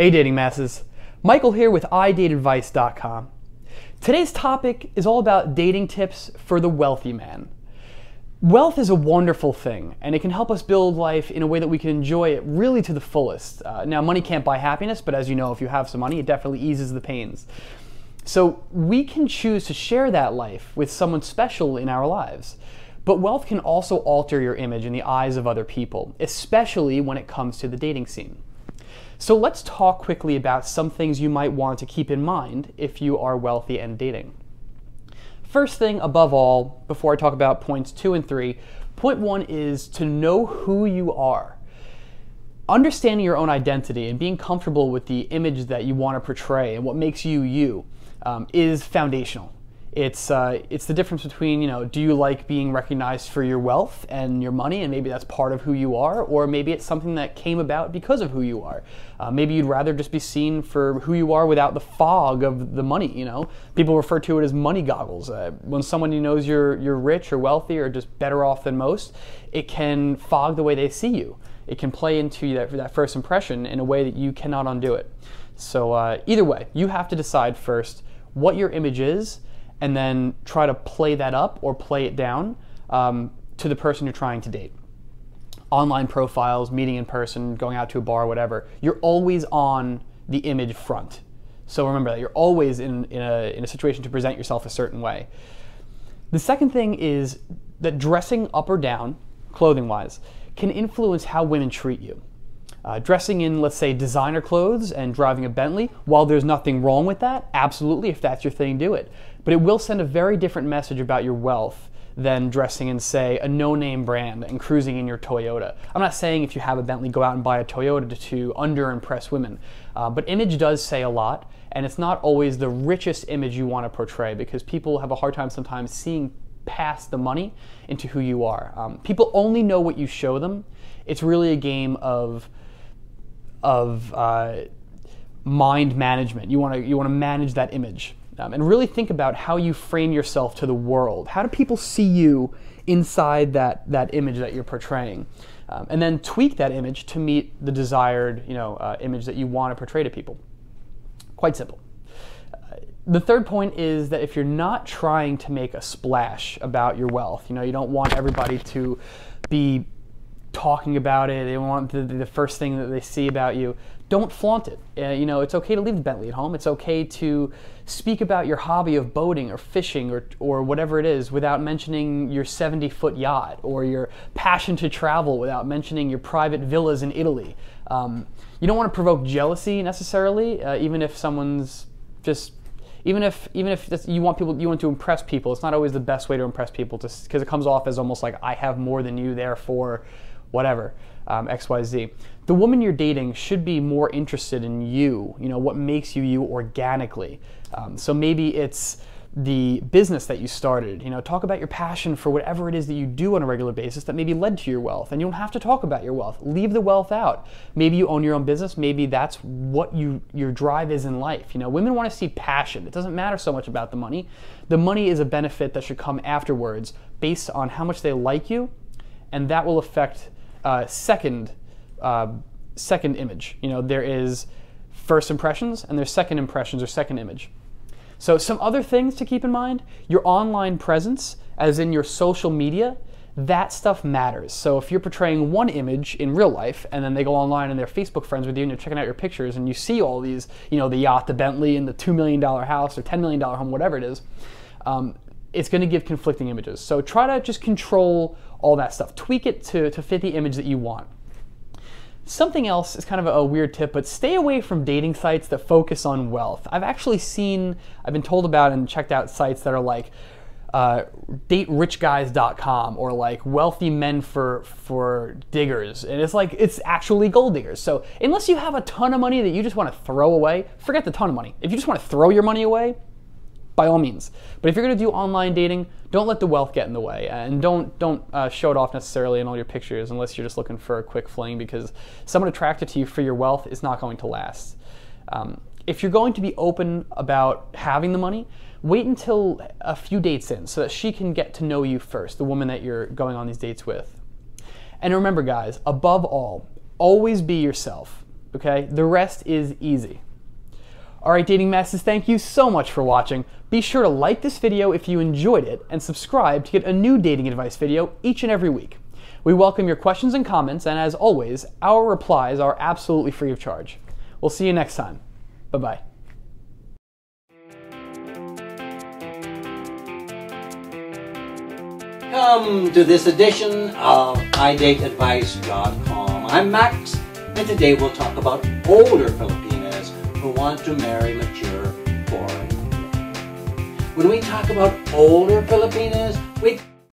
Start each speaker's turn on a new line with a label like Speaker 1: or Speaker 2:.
Speaker 1: Hey dating masses, Michael here with iDateAdvice.com. Today's topic is all about dating tips for the wealthy man. Wealth is a wonderful thing, and it can help us build life in a way that we can enjoy it really to the fullest. Now, money can't buy happiness, but as you know, if you have some money, it definitely eases the pains. So we can choose to share that life with someone special in our lives. But wealth can also alter your image in the eyes of other people, especially when it comes to the dating scene. So let's talk quickly about some things you might want to keep in mind if you are wealthy and dating. First thing, above all, before I talk about points 2 and 3, point 1 is to know who you are. Understanding your own identity and being comfortable with the image that you want to portray and what makes you you is foundational. It's the difference between, do you like being recognized for your wealth and your money, and maybe that's part of who you are, or maybe it's something that came about because of who you are. Maybe you'd rather just be seen for who you are without the fog of the money, People refer to it as money goggles. When someone knows you're rich or wealthy or just better off than most, it can fog the way they see you. It can play into that first impression in a way that you cannot undo it. So either way, you have to decide first what your image is, and then try to play that up or play it down to the person you're trying to date. Online profiles, meeting in person, going out to a bar, whatever, you're always on the image front. So remember that you're always in a situation to present yourself a certain way. The second thing is that dressing up or down, clothing-wise, can influence how women treat you. Dressing in, let's say, designer clothes and driving a Bentley, while there's nothing wrong with that, absolutely, if that's your thing, do it. But it will send a very different message about your wealth than dressing in, say, a no-name brand and cruising in your Toyota. I'm not saying if you have a Bentley, go out and buy a Toyota to under-impress women. But image does say a lot, and it's not always the richest image you want to portray, because people have a hard time sometimes seeing past the money into who you are. People only know what you show them. It's really a game of mind management. You want to manage that image and really think about how you frame yourself to the world. How do people see you inside that image that you're portraying? And then tweak that image to meet the desired image that you want to portray to people. Quite simple. The third point is that if you're not trying to make a splash about your wealth, you don't want everybody to be talking about it, they want the first thing that they see about you, don't flaunt it. It's okay to leave the Bentley at home. It's okay to speak about your hobby of boating or fishing or whatever it is without mentioning your 70-foot yacht, or your passion to travel without mentioning your private villas in Italy. You don't want to provoke jealousy necessarily, even if someone's just even if you want to impress people. It's not always the best way to impress people, because it comes off as almost like, I have more than you, therefore whatever, XYZ. The woman you're dating should be more interested in you, what makes you you organically. So maybe it's the business that you started. Talk about your passion for whatever it is that you do on a regular basis that maybe led to your wealth. And you don't have to talk about your wealth. Leave the wealth out. Maybe you own your own business. Maybe that's what your drive is in life. Women want to see passion. It doesn't matter so much about the money. The money is a benefit that should come afterwards based on how much they like you, and that will affect second image. There is first impressions and there's second impressions or second image. So some other things to keep in mind: your online presence, as in your social media, that stuff matters. So if you're portraying one image in real life and then they go online and they're Facebook friends with you and you're checking out your pictures and you see all these, the yacht, the Bentley, and the $2 million house or $10 million home, whatever it is, it's going to give conflicting images. So try to just control all that stuff. Tweak it to fit the image that you want. Something else is kind of a weird tip, but stay away from dating sites that focus on wealth. I've been told about and checked out sites that are like daterichguys.com or like wealthy men for diggers, and it's actually gold diggers. So unless you have a ton of money that you just want to throw away, forget the ton of money. If you just want to throw your money away, by all means. But if you're going to do online dating, don't let the wealth get in the way, and don't show it off necessarily in all your pictures unless you're just looking for a quick fling, because someone attracted to you for your wealth is not going to last. If you're going to be open about having the money, wait until a few dates in so that she can get to know you first, the woman that you're going on these dates with. And remember, guys, above all, always be yourself. okay? The rest is easy. All right, dating masters, thank you so much for watching. Be sure to like this video if you enjoyed it and subscribe to get a new dating advice video each and every week. We welcome your questions and comments, and as always, our replies are absolutely free of charge. We'll see you next time. Bye-bye.
Speaker 2: Welcome to this edition of iDateAdvice.com. I'm Max, and today we'll talk about older Filipinas who want to marry mature foreign men. When we talk about older Filipinas, we